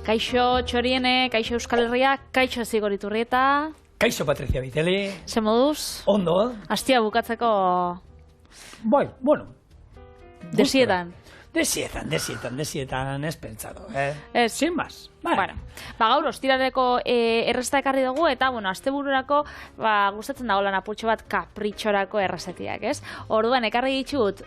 Kaixo Txoriene, kaixo Euskal Herria, kaixo Zigor Iturrieta. Kaixo Patricia Viteli. Ze moduz? Ondo. Astia bukatzeko... Bai, bueno. Desietan. Desietan, ez pentsado, Ez. Sin más. Bai. Bueno, gaur ostiraleko errezeta ekarri dugu eta, astebururako gustatzen dago lan apurtxo bat kapritxorako errezetiak, ez? Orduan, ekarri ditut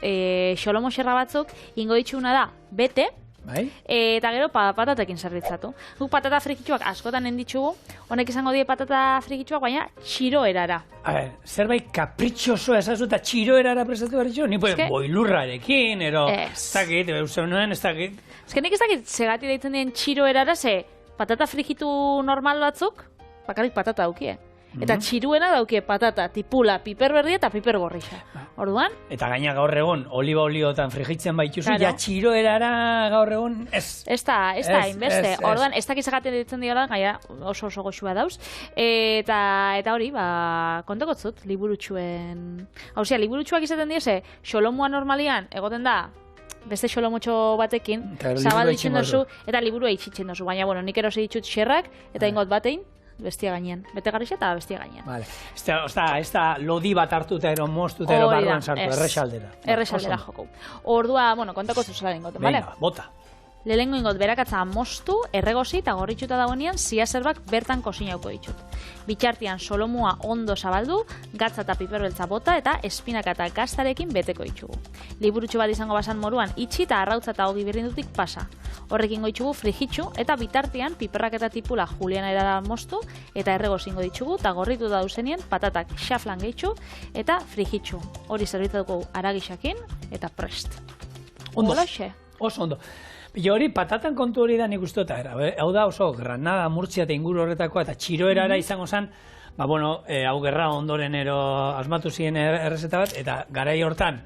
xolomo xerra batzuk, ingo ditxuna da, bete, Bai? eta gero patatekin zerbitzatu. Guk patata frikitxuak askotan enditxugu, honek izango die patata frikitxuak, baina txiro erara. A ver, zerbait kapritxoso esazu eta txiro erara prestatu behar ditxu? Ni boilurrarekin, ero... Ez dakit, eusen nuen, ez dakit. Ez que nik ez dakit segati deitzen dien txiro erara, ze patata frikitu normal batzuk, bakarrik patata daukie. Eta txiruena daukie patata, tipula, piper berri eta piper gorrixa. Orduan? Eta gaina gaur egon, oliba oliotan frijitzen baituzu, Claro. ja txiro erara gaur egon, ez. Ez da, hainbeste. Orduan, ez dakiz egaten ditzen diola, gaia oso goxua dauz. Eta hori, kontako zut, liburutxuen... Hauzia, liburutxuak izaten diese, xolomua normalian, egoten da, beste xolomotxo batekin, zabaldu itxen dozu, eta liburua itxitzen dozu. Baina, nik erosi ditut xerrak, eta ingot batein, bestia gainean. Bete garrixa eta bestia gainean. Vale. Ez da lodi bat hartuta ero moztuta ero barruan sartu, errexaldera. Errexaldera joko. Ordua, kontako zuzela ingoten, bale? Venga, bota. Lehengo ingot berakatza moztu, erregozi eta gorritxuta dagoenean zia zerbak bertan kosinauko ditut. Bitxartian solomua ondo zabaldu, gatza eta piperbeltza bota eta espinaka eta gaztarekin beteko ditugu. Liburutxo bat izango basan moruan itxi eta arrautza eta hogi birrindutik pasa. Horrekin goitxugu frijitxu eta bitartean piperrak eta tipula juliana erara moztu eta erregozi ingo ditugu eta gorritu dauzenien patatak xaflan gehitxu eta frijitxu. Hori zerbitzatuko aragixakin eta prest. Ondo. Holaxe. Oso ondo. Jo hori, patatan kontu hori da nik uste eta hau da oso Granada, Murtzia eta inguru horretakoa eta txiroerara izango zen, hau gerra ondoren ero asmatu ziren errezeta bat, eta garai hortan,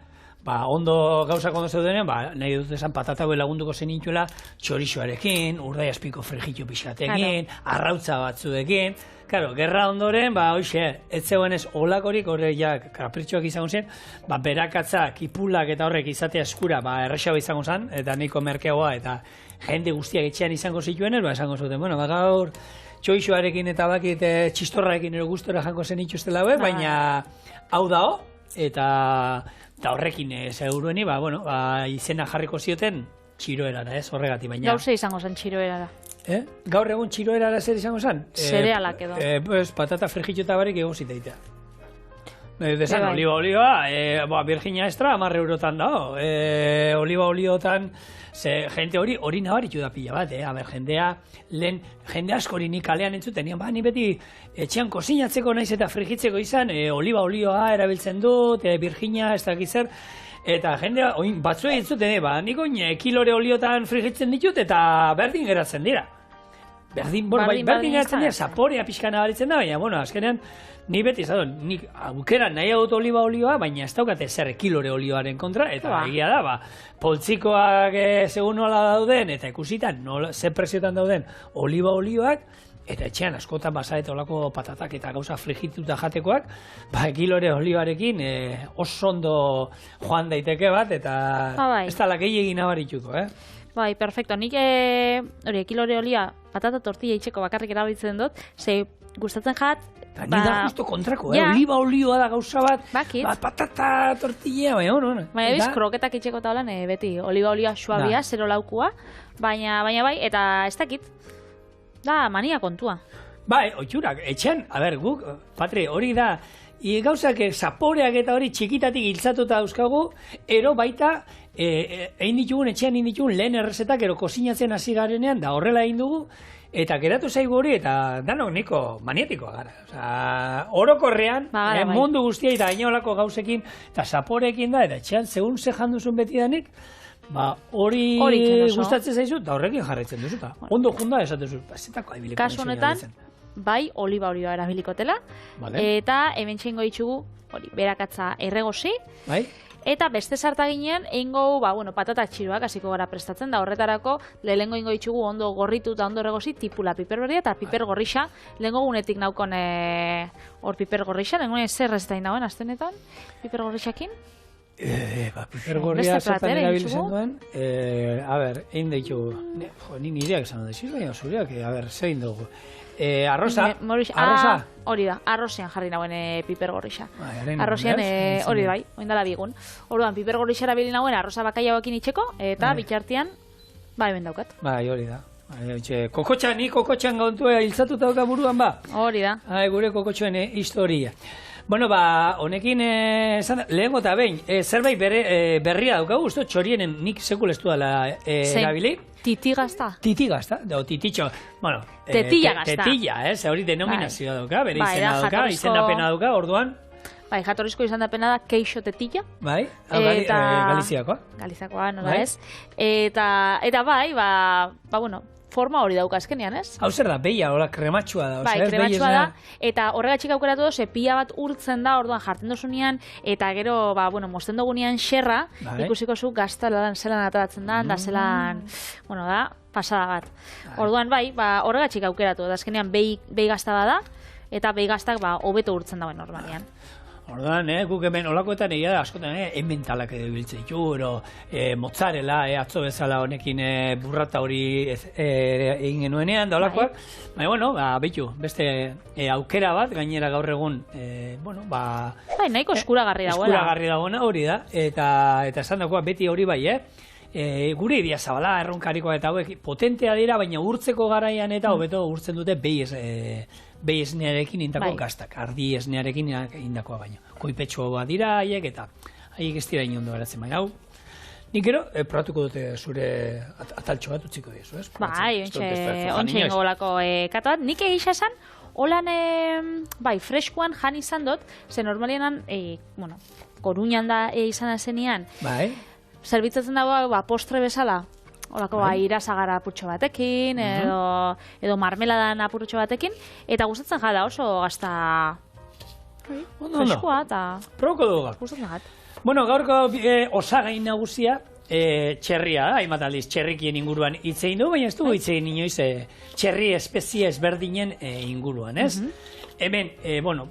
ondo gauzak ondo zeudenean, nahi dut esan patata lagunduko zen intuela txorixoarekin, urdai azpiko frijitu pixatekin, arrautza batzuekin. Claro, gerra ondoren, hoxe, ez zegoen ez olakorik, horre ja kapritxoak izango zen, berakatza, kipulak eta horrek izatea eskura, errexago izango zen, eta niko merkeagoa, eta jende guztiak etxean izango zituen, esango zuten, gaur txoixoarekin eta bakit txistorrarekin ero gustora jango zen itxustela hauek, baina hau dao, eta horrekin segurueni, izena jarriko zioten txiroerara, ez, horregati, baina... Gauze izango zen txiroerara. Gaur egun txiroerara zer izango zen? Zerealak edo. Patata frijitu eta barik egon ziteitea. Desan, oliba, Virginia Extra, 10 eurotan dago. Oliba oliotan, jente hori nabaritu da pila bat, jende askori nik kalean entzuten, ni beti etxean kozinatzeko naiz eta frijitzeko izan, oliba olioa erabiltzen dut, Virginia Extra gizer, eta jende batzuei entzuten, nik oin kilore oliotan frijitzen ditut eta berdin geratzen dira. Berdin geratzen dira, zaporea pixka nabaritzen da, baina, azkenean, ni beti izan, nik aukera nahi dut oliba olioa, baina ez daukate zer kilore olioaren kontra, eta egia da, poltsikoak segun nola dauden, eta ikusitan, ze preziotan dauden oliba olioak, eta etxean askotan bazaet olako patatak eta gauza frigituta jatekoak, kilore olioarekin oso ondo joan daiteke bat, eta ez da lakei egin abarituko, Bai, perfecto. Nik kilore olia patata tortilla itxeko bakarrik erabiltzen dut, ze gustatzen jat... Ni da justo kontrako, oliba olioa da gauza bat, patata tortilla, baina, Baina biz, kroketak itxeko eta holan, beti, oliba olioa suabia, zero laukua, baina bai, eta ez dakit, da mania kontua. Bai, oitxurak, etxean, guk, Patri, hori da, gauzak zaporeak eta hori txikitatik hiltzatuta dauzkagu, ero baita, etxean egin ditugun lehen errezetak, ero kozinatzen hasi garenean, da horrela egin dugu, eta geratu zaigu hori, eta danok niko maniatikoa gara. Orokorrean, mundu guztia eta gainolako gauzekin, eta zaporekin da, eta etxean, segun ze janduzun beti danik, hori gustatzen zaizu, eta horrekin jarraitzen duzu, eta ondo junda esaten duzu, zetako aibiliko. Kasu honetan, bai oliba olioa erabilikotela, eta hemen txingo ditugu, berakatza erregozi, eta beste sartaginean eingo patata txiroak hasiko gara prestatzen da horretarako lehengo ingo ditugu ondo gorritu eta ondo erregozi tipula piperberria eta piper gorrixa lehengo gunetik naukon hor piper gorrixa lehengo zer ez da inagoen astenetan piper gorrixakin Piper gorria zertan erabiltzen duen, a ber, egin ditugu, ni nireak esan dut, baina zureak, a ber, zein dugu. Arroza, hori da, arrozian jarri nagoen piper gorrixa. Arrozian, hori bai, oindala bigun. Orduan, piper gorrixa erabili nagoen arroza bakaia hauekin itxeko, eta bitxartian, hemen daukat. Bai, hori da. Kokotxan, ni kokotxan gauntua hiltzatuta dauka buruan, ba? Hori da. Gure kokotxoen historia. Bueno, honekin, lehenko eta behin, zerbait berria daukagu, usto, txorienen nik sekulestu dela erabili. Titi gazta? Titi gazta, tititxo, bueno, tetilla gazta. Tetilla, hori denominazioa dauka, bere izena dauka, izendapena dauka, orduan. Bai, jatorrizko izendapena da keixo tetilla. Bai, Galiziakoa. Galiziakoa, nola ez. Eta bai, bueno, forma hori dauka azkenean, ez? Hau zer da, behia, hola, krematxua da. Bai, krematxua da, eta horregatxik aukeratu doz, pila bat urtzen da, orduan jartzen dozunean, eta gero, bueno, mosten dugunean xerra, ikusiko zu gazta zelan ataratzen da, da zelan, bueno, da, pasada bat. Orduan, bai, horregatxik aukeratu, da azkenean behi gazta bada, eta behi gaztak, hobeto urtzen dauen normalian. Orduan, guk hemen olakoetan egia da, askotan, emmentalak edo biltzen ditu, mozzarella, atzo bezala honekin burrata hori egin genuenean, da olakoak. Baina, bueno, behitu, beste aukera bat, gainera gaur egun, bueno, bai, nahiko eskuragarri dagoela. Eskuragarri dagoena hori da, eta esan dagoa beti hori bai, gure idia zabala, erronkarikoa eta hauek potentea dira, baina urtzeko garaian eta hobeto urtzen dute behi esnearekin indako gaztak, ardi esnearekin indakoa baina. Koipetxoa dira haiek eta haiek ez dira inondo geratzen baina hau. Nik gero, probatuko dute zure ataltxo bat utziko diezu, ez? Bai, ontsa ingo olako kata bat. Nik egisa esan, holan, bai, freskuan jan izan dut, ze normalienan, bueno, Koruñan da izan zenean, bai, zerbitzatzen dago, postre bezala, holako irasagara apurtxo batekin, edo marmeladan apurtxo batekin, eta gustatzen jada oso gazta freskua, eta proboko dugu. Gustatzen jat. Bueno, gaurko osagain nagusia, txerria, hainbat aldiz, txerrikien inguruan hitzein du, baina ez dugu hitzein inoiz txerri espezie ezberdinen inguruan, ez? Hemen, bueno,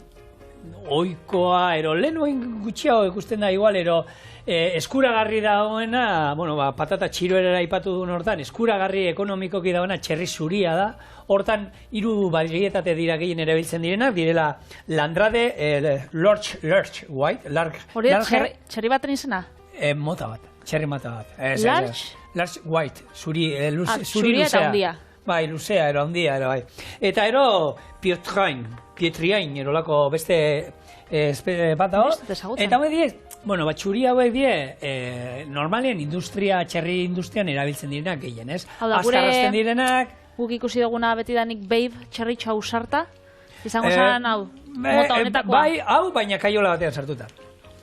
oikoa, lehen gutxiago ikusten da igual, eskuragarri dagoena, bueno, patata txiroerera aipatu duen hortan, eskuragarri ekonomikoki dagoena txerri zuria da. Hortan, 3 barietate dira gehien erabiltzen direnak, direla Landrade, Lurch White, hori txerri baten izena? Mota bat, txerri mota bat. Lurch White, zuri luzea. Eta handia. Bai, luzea, handia, bai. Eta Pietriain, erolako beste bat dago. Eta hori die, bueno, txuri hauek die, normalean txerri industrian erabiltzen direnak gehien, ez? Azkarrazten direnak. Guk ikusi duguna betidanik Babe txerritxo ausarta, izango zan hau, mota honetakoa. Bai, hau, baina kaiola batean sartuta.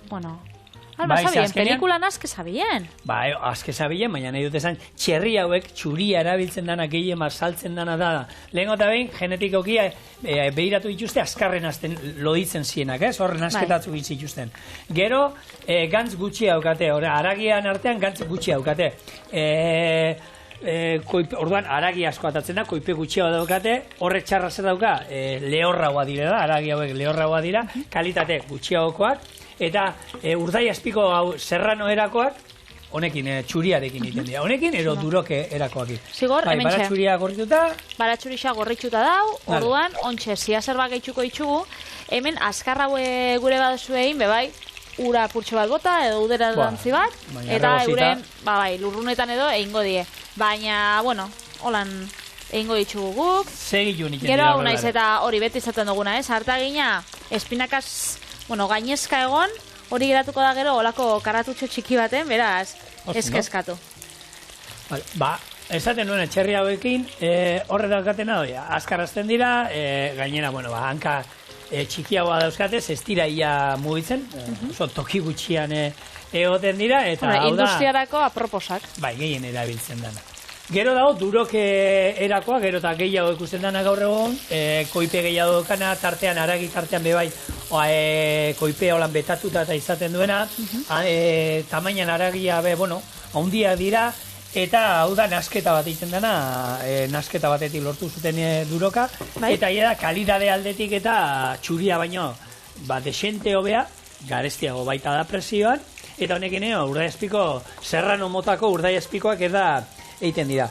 Bueno, alba sabien, pelikulan aske sabien. Bai, aske sabien, baina nahi dut esan, txerri hauek txuria erabiltzen dana gehien saltzen dana da. Lehenko eta behin, genetikoki behiratu dituzte, azkarren azten loditzen zienak, ez? Horren asketatu zituzten. Gero, gantz gutxi haukate, haragian artean gantz gutxi haukate. Orduan, aragi asko atatzen da, koipe gutxiago daukate, horrek txarra zer dauka, lehorragoa direla, aragi hauek lehorragoa dira, kalitate gutxiagokoak, eta urdai azpiko serrano erakoak, honekin, txuriarekin egiten dira. Honekin, ero duroke erakoak. Zigor, hemen txe. Baratxuria gorrituta. Baratxurisa gorrituta dau, orduan, ontxe, ziazerba gehitxuko itxugu, hemen azkarra gure baduzu egin, bebai, ura purtxo bat bota, edo udera dantzi bat, eta euren, lurrunetan edo egingo die. Baina, bueno, holan egingo ditxugu guk. Segitu nik. Gero hau naiz eta hori beti izaten duguna, ez? Hartagina, espinakaz, bueno, gainezka egon, hori geratuko da gero, holako karatutxo txiki baten, beraz, eskatu. Esaten nuen, txerri hauekin, horre daukatena doia, azkarrazten dira, gainera, bueno, hanka txikiagoa dauzkatez, ez dira ia mugitzen, toki gutxian egoten dira, eta hau da... Industriarako aproposak. Bai, gehien erabiltzen dana. Gero dago, duroke erakoa, gero eta gehiago ikusten dana gaur egon, koipe gehiago dukana, tartean, aragi tartean bebai, koipe holan betatuta eta izaten duena, tamainan aragia, bueno, haundia dira, eta hau da nasketa bat egiten dena, nasketa batetik lortu zuten duroka, eta da kalidade aldetik eta txuria baino, desente hobea, garestiago baita da presioan, eta honekin urdaiazpiko, serrano motako urdaiazpikoak eda egiten dira.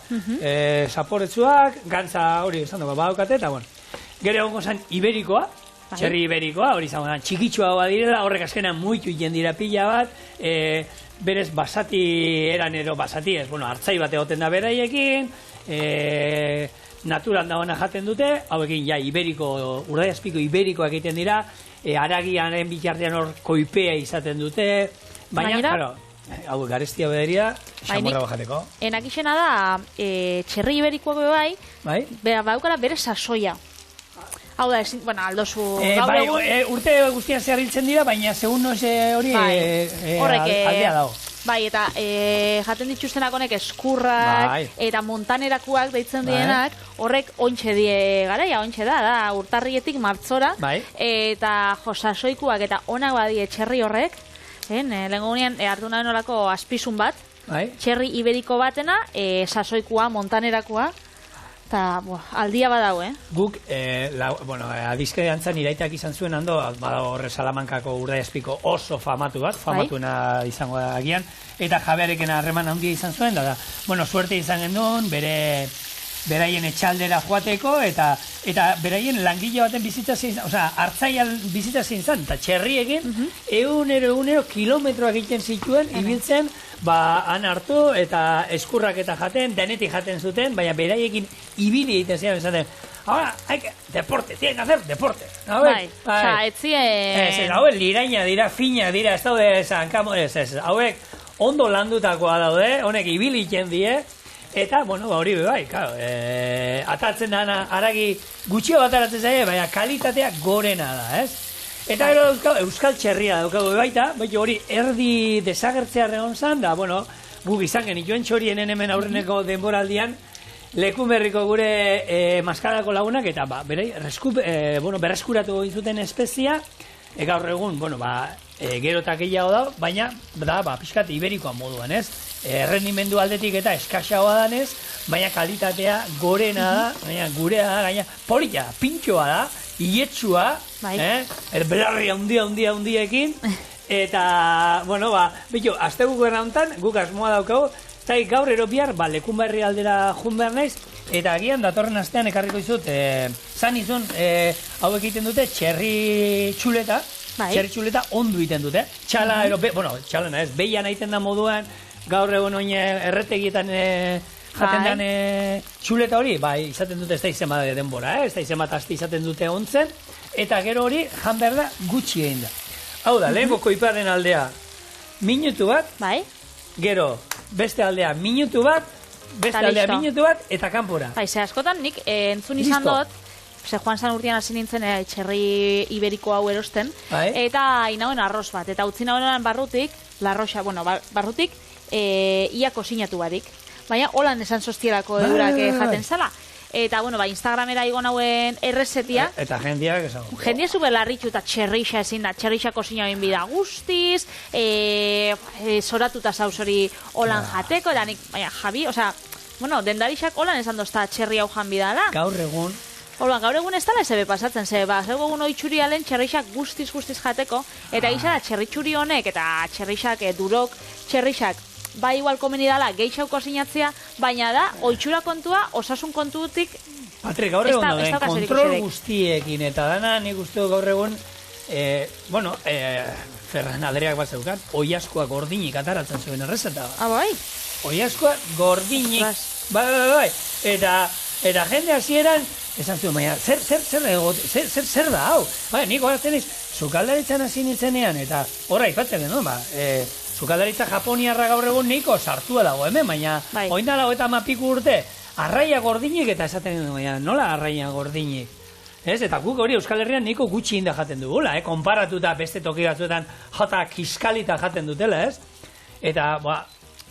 Zaporetsuak, gantza hori esan dugu badaukate, eta bueno. Gero egongo zen iberikoa, txerri iberikoa, hori izango da, txikitsua direla, horrek azkenan muitu jen dira pila bat, berez basati eran ero basati ez, bueno, hartzai bat egoten da beraiekin, naturan dagoena jaten dute, hauekin ja iberiko, urdaiazpiko iberikoak egiten dira, aragianen bitartean hor koipea izaten dute, baina, claro, hau garestia bederia, xamorra bajateko. Enakixena da, txerri iberikoak bai, baukala bere sasoia. Hau da, bueno, aldozu... Urte guztian zehar hiltzen dira, baina segun hori aldea dago. Bai, eta jaten dituztenak honek eskurrak eta montanerakuak deitzen dienak, horrek ontxe die garaia, ontxe da, urtarrietik martzora, eta sasoikuak eta onak badie txerri horrek, lehenko gunean hartu nahi nolako azpizun bat, txerri iberiko batena, sasoikua, montanerakua, eta aldia badau, Guk, adizke dantzan iraitak izan zuen hando, badago horre Salamankako urdaiazpiko oso famatu bat, famatuena izango da agian, eta jabearekin harreman handia izan zuen, da, suerte izan gendun, beraien etxaldera joateko, eta beraien langile baten bizitza zein, hartzaian bizitza zein zan, eta txerriekin, egunero kilometroak egiten zituen, ibiltzen, han hartu eta eskurrak eta jaten, denetik jaten zuten, baina beraiekin ibili egiten ziren, esaten, ahora, deporte, tienen que hacer deporte. Hauek liraina dira, fina dira, ez daude hauek ondo landutakoa daude, honek ibili egiten die, eta, hori bai, atatzen da, aragi gutxio bat aratzen zaie, baina kalitatea gorena da, ez? Eta gero euskal txerria daukagu baita, hori erdi desagertzea egon zan, da, guk izan genituen txorienen hemen aurreneko denboraldian, Lekumerriko gure maskarako lagunak, eta berreskuratu zuten espezia, gaur egun, gero eta gehiago da, baina, pixkat iberikoa moduan, ez? Errendimendu aldetik eta eskaxagoa danez, baina kalitatea gorena da, baina gurea da, gaina polita, pintxoa da, ietsua, belarri handiekin, eta, azte guk honetan, guk asmoa daukagu, eta gaur eropiar, Lekunberri aldera jun behar naiz, eta agian datorren astean ekarriko izut, zan izun, hau egiten dute, txerri txuleta ondu egiten dute, txala, txalena ez, behian egiten da moduan, gaur egon oin erretegietan jaten den txuleta hori, izaten dute ez da izema denbora, ez da izema tasti izaten dute ontzen, eta gero hori jan behar da gutxi egin da. Hau da, lehenko koiparen aldea minutu bat, gero beste aldea minutu bat, eta kanpora. Ze askotan nik entzun izan dut, Juan San Urtian hasi nintzen txerri iberiko hau erosten, eta inauen arroz bat, eta utzi nauen barrutik, barrutik, ia kosinatu barik. Baina, holan esan sostielako eurak jaten zala. Eta, Instagramera igo nauen errezetia. Eta jendiak esago. Jendia zube larritxu eta txerrixa ezin da. Txerrixa kosina egin bida guztiz, zoratuta zauz hori holan jateko, eta nik, Javi, dendarixak holan esan dozta txerri hau jan bidala. Gaur egun. Gaur egun ez dala zebe pasatzen, zego egun oitxuri alen txerrixak guztiz jateko, eta gisa da txerritxuri honek, eta txerrixak, durok, txerrixak, igual komeni dala geixauko sinatzea, baina da, oitxura kontua, osasun kontutik... Patrik, gaur egun dauden, kontrol guztiekin, eta dana nik uste gaur egun, Ferran Adriak bat zeukan, oiazkoa gordinik ataratzen zuen errezeta. Bai? Oiazkoa gordinik, bai, eta jende hasieran, esan zuen, baina, zer da, hau? Nik horatzen iz, sukaldaritzan hasi nintzenean, eta horra ipatzen genuen, sukaldaritza japoniarra gaur egun niko sartua dago hemen, baina oindala eta mapiku urte, arraia gordinik eta esaten genuen, baina nola arraia gordinik? Eta guk hori Euskal Herrian niko gutxi inda jaten dugula, konparatuta beste toki batzuetan jata kiskalita jaten dutela, ez? Eta,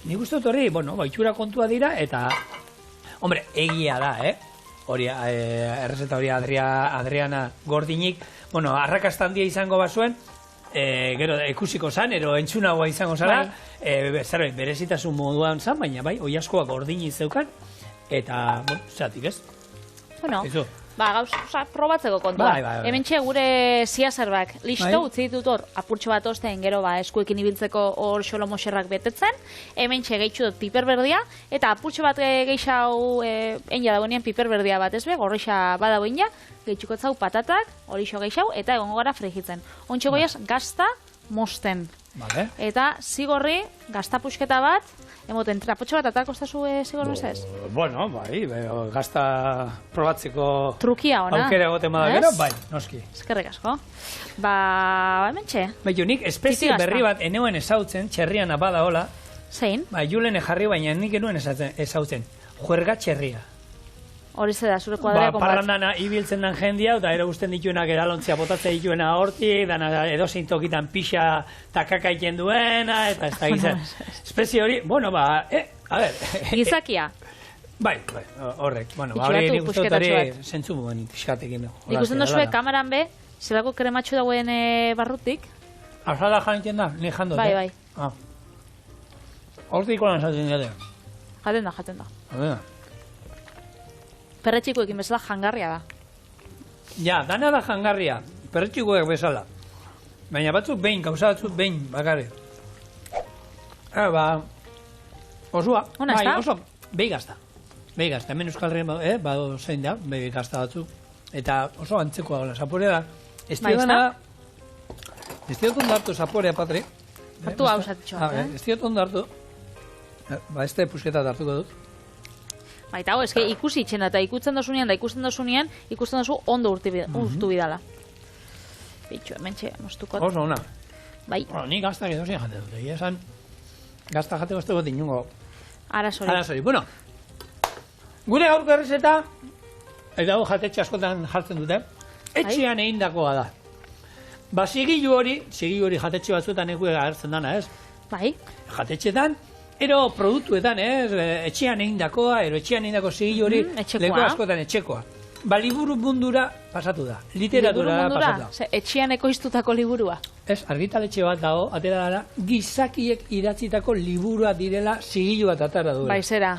nik uste dut hori, itxura kontua dira, eta, hombre, egia da, hori, errezeta hori Adriana gordinik, arrakasta handia izango bazuen, gero ikusiko zan, ero entzunagoa izango zara, zerbait, berezitasun moduan zan, baina bai, oiazkoa gordini zeukan, eta, zatik ez? gauza probatzeko kontua. Bai. Hementxe gure ziazerbak listo, utzi ditut hor, apurtxo bat ostean gero eskuekin ibiltzeko hor xolomoxerrak betetzen, hementxe gehitxu dut piperberdia, eta apurtxo bat gehixau enia dagoenean piperberdia bat ezbe, gorrixa badagoenia, gehitxuko zau patatak, horixo gehixau, eta egongo gara frigitzen. Ontxe goiaz, gazta mosten. Vale. Eta zigorri, gazta puxketa bat, emoten trapotxo bat atak kostazu zigorri ez? Bueno, bai, gazta probatzeko Trukia ona. aukera egoten bada gero, bai, noski. Eskerrik asko. Hementxe. Baitu, nik espezie berri bat eneuen ezautzen, txerrian abada hola, Zein? Julen jarri baina nik enuen ezautzen, juerga txerria. Hori zeda, zure kuadrea konbat. Parrandana ibiltzen den jendia, eta ero guztien dituenak eralontzia botatzen dituena hortik, dana edozein tokitan pixa takaka iten duena, eta ez da gizan. Espezie hori, bueno, a ver. Gizakia. Bai, horrek. Bueno, hori nik uste dut hori zentzu muen pixkatekin. Ikusten duzue kameran be, zelako krematxo dagoen barrutik. Azala jantzen da, nik jandot. Bai. Hortik ikolan zaten dira. Jaten da. Perretxikoekin bezala jangarria da. Ja, dana da jangarria, perretxikoek bezala. Baina batzuk behin, gauza batzuk behin, bakarrik. Osua. Ona ez da? Oso, behi gazta. Hemen Euskal Herrian, bado zein da, behi gazta batzuk. Eta oso antzekoa gola, zaporea da. Ez diot ondartu zaporea, Patri. Hartu hau zatitxoa. Ez diot ondartu. Este pusketa hartuko dut. Baita, eske ikusi itxena eta ikusten dozunean, ikusten dozu ondo urtu bidala. Bitxo, hementxe, moztukot. Oso, ona. Bai. Ni gaztak edo zein jate dut. Egia esan, gaztak jate gozteko dinungo. Arazori. Bueno, gure gaurko errezeta, eta jatetxe askotan jartzen dute, etxean egindakoa da. Zigilu hori jatetxe batzuetan ekuega agertzen dana, ez? Bai. Jatetxetan, ero produktuetan, etxean egindakoa, etxean egindako zigilu hori, leko askotan etxekoa. Liburu mundura pasatu da, literatura pasatu da. Etxean ekoiztutako liburua. Ez, argitaletxe bat dago, atera dara, gizakiek idatzitako liburua direla zigilu bat atara duela. Bai, zera.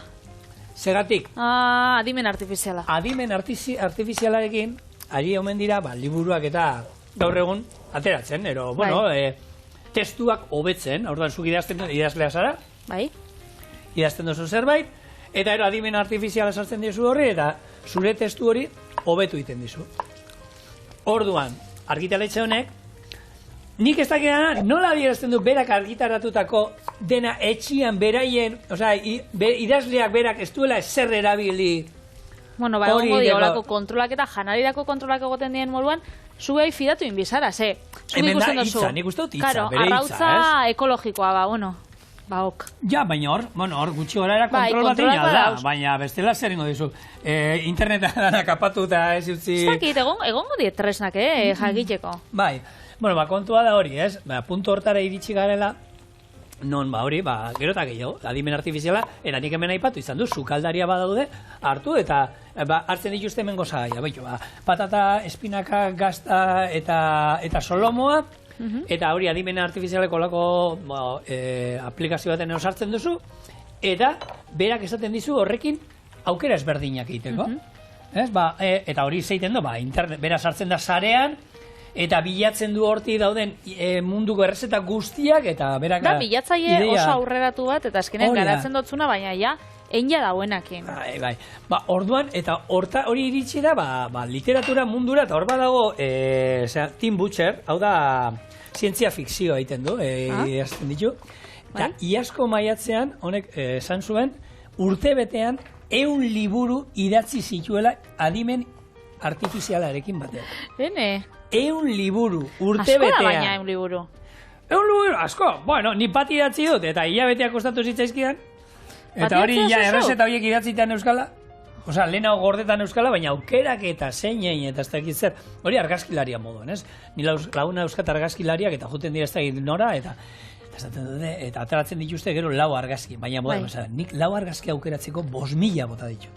Segatik? Adimen artifiziala. Adimen artifizialarekin, ari omen dira, liburuak eta gaur egun ateratzen, testuak hobetzen, orduan zuk idazlea zara, bai. Idazten duzu zerbait, eta adimen artifiziala sartzen dizu horri, eta zure testu hori hobetu egiten dizu. Orduan, argitaletxe honek, nik ez dakidana, nola adierazten du berak argitaratutako dena etxian beraien, idazleak berak ez duela ezer erabili. Bueno, egongo diolako kontrolak eta janarirako kontrolak egoten dien moduan, zuei fidatu inbizara, ze. Hemen da hitza, nik uste dut hitza, bere hitza, ez? Arrautza ekologikoa, ok. Ja, baina hor gutxi gora era kontrol bat egin da, baina bestela zer ingo dizu. Interneta dana kapatu eta ez utzi... Ez dakit, egongo diet tresnak, jakiteko. Bai, kontua da hori, ez? Puntu hortara iritsi garela, non gero eta gehiago, adimen artifiziala, eta nik hemen aipatu izan du, sukaldaria badaude, hartu eta hartzen dituzte hemen gozagaia. Patata, espinaka, gazta eta solomoa, eta hori adimen artifizialeko lako aplikazio baten sartzen duzu, eta berak esaten dizu horrekin aukera ezberdinak egiteko. Eta hori zeiten du, bera sartzen da sarean, eta bilatzen du horti dauden munduko errezeta guztiak, eta berak... Da, bilatzaile oso aurreratu bat, eta azkenean garatzen dotzuna, baina ja, enia dauenakin. Bai. Orduan, eta hori iritsi da, literatura mundura, eta hor badago, Tim Butcher, hau da, zientzia fikzioa egiten du, idazten ditu. Eta iazko maiatzean, honek esan zuen, urtebetean 100 liburu idatzi zituela adimen artifizialarekin batean. Bene. 100 liburu, urtebetean. Asko da baina 100 liburu. 100 liburu, asko. Bueno, ni bat idatzi dut, eta hilabeteak kostatu zitzaizkidan. Eta hori errezeta horiek idatzitan euskala. Lehenago gordetan euskala, baina aukerak eta zeinein eta ez dakit zer. Hori argazkilaria moduan, ez? Ni laguna euskat argazkilariak eta juten dira ez dakit nora, eta ateratzen dituzte gero 4 argazki. Baina, nik 4 argazki aukeratzeko 5.000 bota ditu.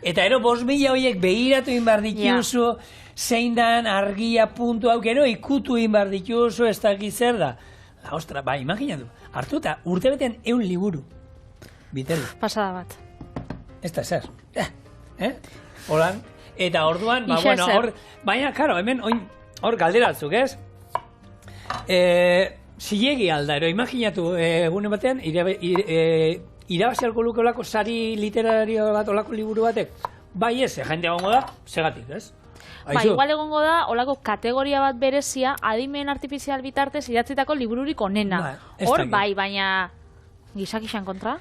Eta 5.000 horiek behiratu inbar dituzu, zein dan argia puntu hau, gero ikutu inbar dituzu, ez dakit zer da. Ostra, imaginatu, hartu eta urtebetean 100 liburu. Bitelu. Pasada bat. Ez da zer. Holan, Eta orduan, bueno, hor, baina, karo, hemen, hor galderatzuk, ez? Zilegi alda, imaginatu, egune batean, irabazi alko lukeolako sari literario bat, olako liburu batek, bai ez, jende egongo da, segatik, ez? Igual egongo da, olako kategoria bat berezia, adimen artifizial bitartez idatzitako libururik onena. Hor, bai, baina gizakixan kontra?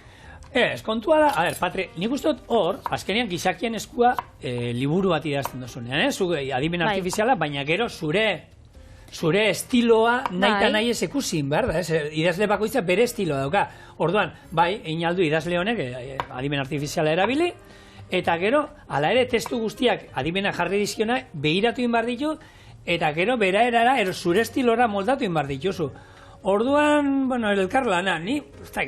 Ez, kontua da, Patri, nik uste dut hor, azkenean gizakien eskua liburu bat idazten dozunean, adimen artifiziala, baina gero zure estiloa nahi eta nahi ez ekusin, behar da, idazle bakoitza bere estiloa dauka. Orduan, bai, einaldu idazle honek adimen artifiziala erabili, eta gero, ala ere testu guztiak adimena jarri dizkiona, behiratu inbar ditu, eta gero bera erara, zure estilora moldatu inbar dituzu. Orduan, bueno, elkarlana, ni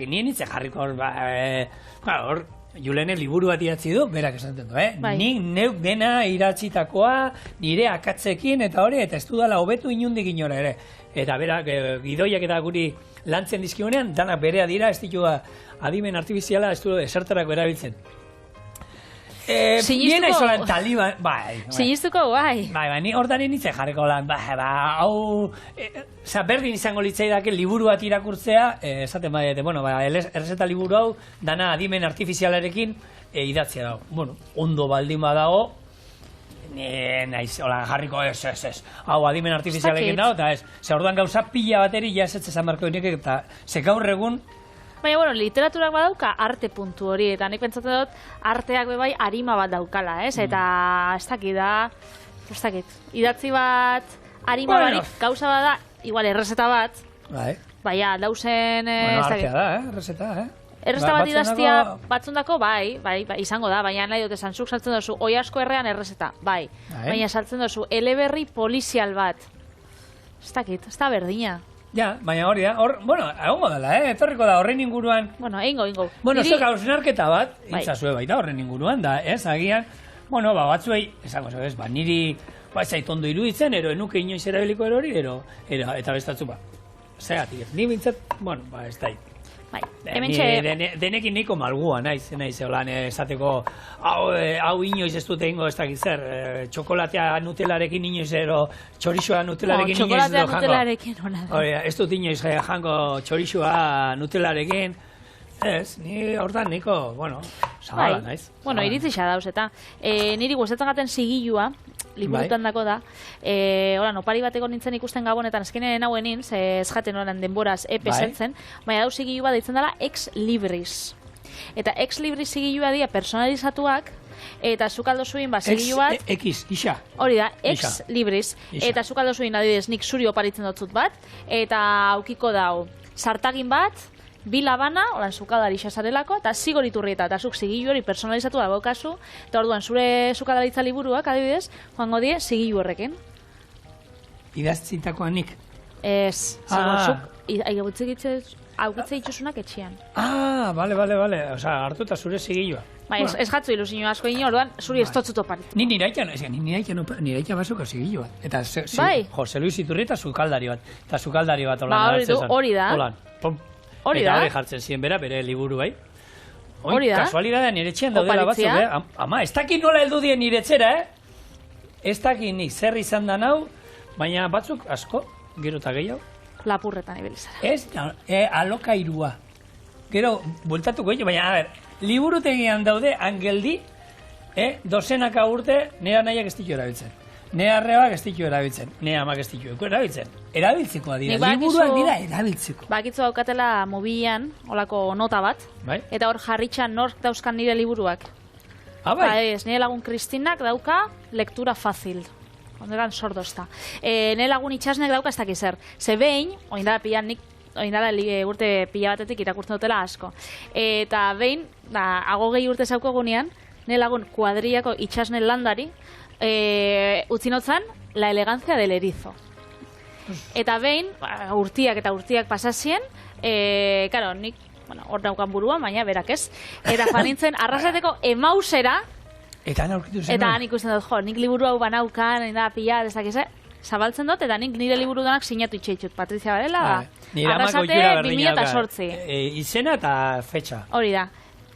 nintze jarriko hor, Julene liburu bat idatzi du, berak esaten du, Nik neuk dena iratzitakoa, nire akatzekin, eta hori, eta ez dudala hobetu inundik inora ere. Eta berak, gidoiak eta guri lantzen dizkionean, danak berea dira, ez ditu adimen artifiziala, ez du esertarako erabiltzen. Bien aizolan taliban, bai. Sinistuko, bai. Bai, ni hortan nintzen jarriko lan, hau, berdin izango litzaidake liburu bat irakurtzea, esaten badiete, bueno, errezeta liburu hau, dana adimen artifizialarekin idatzea dago. Bueno, ondo baldin badago, naiz, hola, jarriko ez, hau adimen artifizialekin dago, eta ez, orduan gauza pila bateri ja ez esan marko inek, eta ze gaur egun, baina, bueno, literaturak badauka arte puntu hori, eta nik pentsatzen dut arteak bebai arima bat daukala, ez? Eta ez dakit, idatzi bat, arima barik, gauza bada, igual errezeta bat, baina, dauzen, bueno, artea da, errezeta, Errezeta bat idaztia batzundako, bai, izango da, baina nahi dut esan, zuk saltzen duzu, oi asko errean errezeta, bai, baina saltzen duzu, eleberri polizial bat, ez dakit, ez da berdina. Ja, baina hori da, bueno, egongo dela, etorriko da horren inguruan. Bueno, eingo. Bueno, zuk hausnarketa bat, intzazue baita horren inguruan, da, agian, bueno, batzuei, esango zo, niri, zait ondo iruditzen, enuke inoiz erabiliko hori, eta bestatzu, zegatik ez, ni bintzat, bueno, ez da. Bai, denekin niko malgua naiz holan esateko hau inoiz ez dute ingo ez dakit zer, txokolatea nutelarekin inoiz txorixoa nutelarekin inoiz txokolatea nutelarekin ez dut inoiz jango txorixoa nutelarekin ez, ni hortan niko, bueno, zabala naiz. Bueno, iritzi xa dauz eta niri gustatzen gaten zigilua liburutan dako da, opari bateko nintzen ikusten gabonetan, azkenean hauen nintz, ez jaten horan denboraz epesertzen, baina dau zigilua deitzen dela ex libris. Eta ex libris zigilua dira personalizatuak, eta zukaldo zuin, zigilu bat... X, isa. Hori da, ex libris. Eta zukaldo zuin, adibidez, nik zuri oparitzen dotzut bat, eta aukiko dau, sartagin bat, bi labana, holan zukadari xasarelako, eta zigoriturrieta, eta zuk zigilu hori personalizatu da bokazu, eta orduan zure zukadaritza liburuak, adibidez, joango die zigilu horrekin. Idaztzitakoa nik? Ez, zuk aukitze dituzunak etxean. Bale, oza, hartu eta zure zigilua. Ez jatzu ilusio asko ino, orduan zuri ez totzut oparit. Ni niraikia basoko zigilua. Eta Jose Luis Iturri eta zukaldari bat. Eta zukaldari bat holan hartzen zen. Hori da. Hori da. Eta hori jartzen ziren bere liburu bai. Hori da. Kasualidadea nire etxean daudela batzuk, Ama, ez dakit nola heldu dien nire etxera, Ez dakit nik zer izan da nau, baina batzuk asko, gero eta gehiago. Lapurretan ibilizara. Ez, alokairua. Gero, bueltatuko egin, baina, liburutegian daude, angeldi, dozenaka urte, nera nahiak ez ditu erabiltzen. Nera arrebak ez ditu erabiltzen. Nera amak ez ditu erabiltzen. Erabiltzeko dira, liburuak dira erabiltzeko. Bakitzu daukatela mobilan, olako nota bat, eta hor jarritxan nork dauzkan nire liburuak. Bai? Nire lagun Kristinak dauka lektura fácil. Onderan sordo ez da. Nire lagun itxasnek dauka ez dakiz zer. Ze behin, oindala pilan nik, oindala urte pila batetik irakurtzen dutela asko. Eta behin, agogei urte zauko gunean, nire lagun kuadriako itxasne landari, utzinotzan, la elegancia del erizo. Eta behin, urtiak pasazien, karo, nik, hor naukan buruan, baina berak ez. Eta fanintzen, arrasateko emausera, eta han ikusten dut, nik liburu hau banaukan, pila, ez dakiz, zabaltzen dut, eta nik nire liburu danak sinatu itxeitxut, Patrizia Varela, arrasate 2008. Izena eta fetxa. Hori da.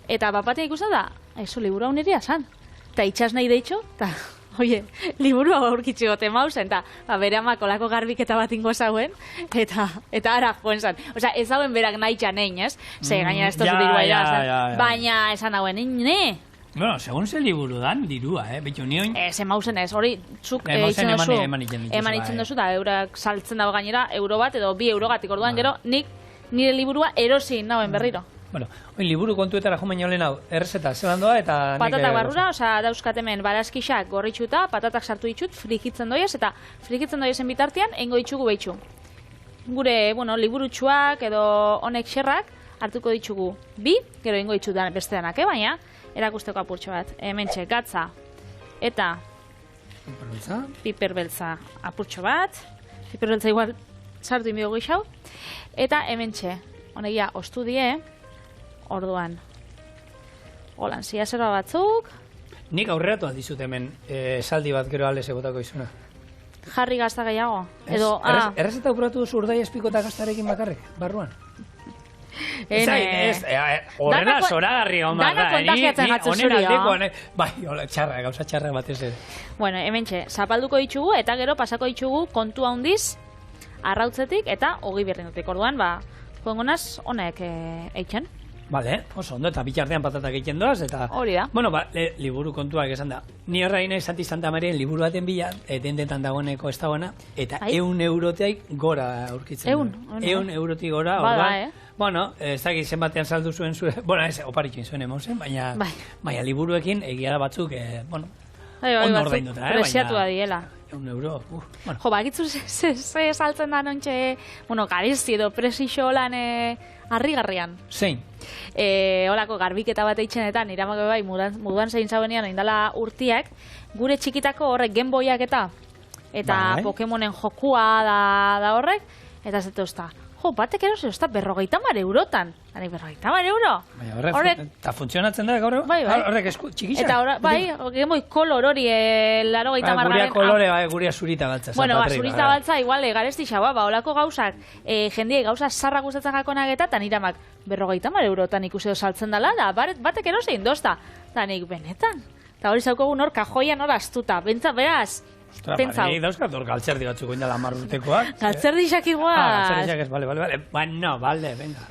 Eta bapatia ikusten da, liburu hau nirea zan. Eta itxas nahi deitxo, eta Oie, liburua aurkitzi gote mauzen, eta bere amak olako garbiketa bat ingo zauen, eta ara joen zan. Osea, ez hauen berak nahi txanein, ez? Ze, gaina ez tozu dirua idaz, baina esan hauen, ne? Bueno, segun ze liburu dan, dirua, betu nioin. Ze mauzen ez, hori txuk eitzen dozu, eman itzen dozu, eta eurak saltzen dago gainera, euro bat edo 2 eurogatik orduan, gero, nik nire liburua erosin nauen berriro. Bueno, oin liburu kontuetara jo baino lehen hau, errezeta, zelan doa eta... Patatak barrura, osea, dauzkat hemen barazkixak gorritxuta, patatak sartu ditut, frikitzen doiez, eta frikitzen doiezen bitartean, eingo ditugu behitxu. Gure, bueno, liburutxuak edo honek xerrak, hartuko ditugu 2, gero eingo ditut beste danak, baina, erakusteko apurtxo bat. Hementxe, gatza, eta piperbeltza apurtxo bat, piperbeltza igual sartu inbio gixau, eta hementxe, honegia, ostu die, orduan. Holan, zia zerba batzuk. Nik aurreratu aldizut hemen esaldi bat gero alde botako izuna. Jarri gazta gehiago. Edo, errezeta upuratu duzu urdai espiko eta gaztarekin bakarrik, barruan? Horrena zoragarri omar da. Dana kontagiatzen gatzu zurio. Bai, gauza txarra batez ere. Bueno, hementxe, zapalduko ditugu eta gero pasako ditugu kontu handiz arrautzetik eta 20 minutik. Orduan, joangonaz honek eitzen. Vale, oso ondo, eta bitxartean patatak egiten doaz, eta... Hori da. Bueno, liburu kontuak esan da. Ni horrein Santi Santa Marien liburu baten bila, dendetan dagoeneko ez dagoena, eta 100 euroteik gora aurkitzen. 100 eurotik gora, orduan. Bueno, ez dakit zenbatean saldu zuen zuen, bueno, ez, oparitzen zuen emozen, baina liburuekin egia da batzuk, bueno, ondo ordain duta, Presiatu da diela. 1 euro, bueno. Jo, bakitzu ze saltzen da nontxe, bueno, garesti edo presixo lan harrigarrian. Zein? Olako garbiketa bat eitxenetan, iramako bai, muduan zein zauenean, indala urtiak, gure txikitako horrek Gameboyak eta Pokemonen jokua da horrek, eta ez dut jo, batek erosi, ez da, 50 eurotan. Hani, 50 euro. Horrek, eta funtzionatzen da, gaur? Bai. Horrek txikisa? Eta bai, Gameboy Color hori, 80 Guria kolore, guria zurita baltza. Bueno, zurita baltza, igual, garesti xaua, olako gauzak, jendiei gauza sarra gustatzen jakonak eta niramak 50 eurotan ikusi saltzen dela, da, batek erosi indozta. Da, nik, benetan. Eta hori zaukogun hor, kajoian hor astuta. Bentsa, beraz, pentsau. Nik dauzkat hor galtzerdi batzuk indala 10 urtekoak. Galtzerdixak igual. Galtzerdixak ez, bale. Bueno, bale, venga.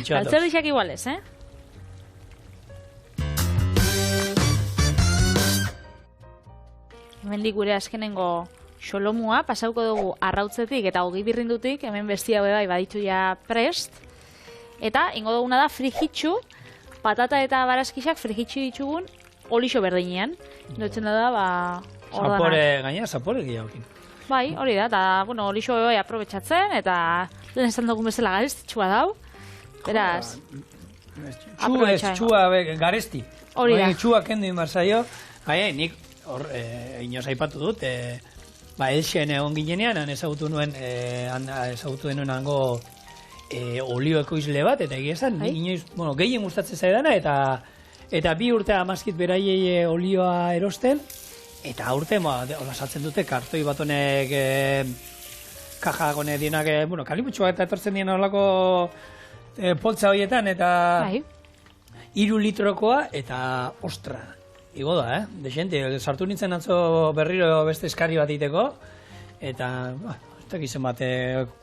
Galtzerdixak igual ez, Hemendik gure azkenengo xolomua, pasauko dugu arrautzetik eta hogi birrindutik, hemen bestia bai baditu ja prest. Eta, ingo duguna da frigitxu, patata eta barazkixak frigitxu ditugun olixo berdinean. Doitzen da, Zapore, gaina, zapore gehiagokin. Bai, hori da, eta, bueno, olixo bai aprobetxatzen, eta lehen esan dugun bezala garestitxua dau. Beraz, aprobetxatzen. Txua garesti. Hori da. Txua kendu inbarzaio, nik hor, inoz aipatu dut, Elxen egon ginenean, ezagutu nuen hango olioeko izle bat, eta egia esan, inoiz, bueno, gehien gustatzen zaidana, eta 2 urte amazkit beraiei olioa erosten, eta urte, hola saltzen dute, kartoi bat honek, kaja gone dienak, bueno, kalibutxua eta etortzen dien horlako poltza horietan, eta 3 litrokoa, eta ostra, igo da, desente, sartu nintzen atzo berriro beste eskari bat iteko, eta, ez dakizen bat,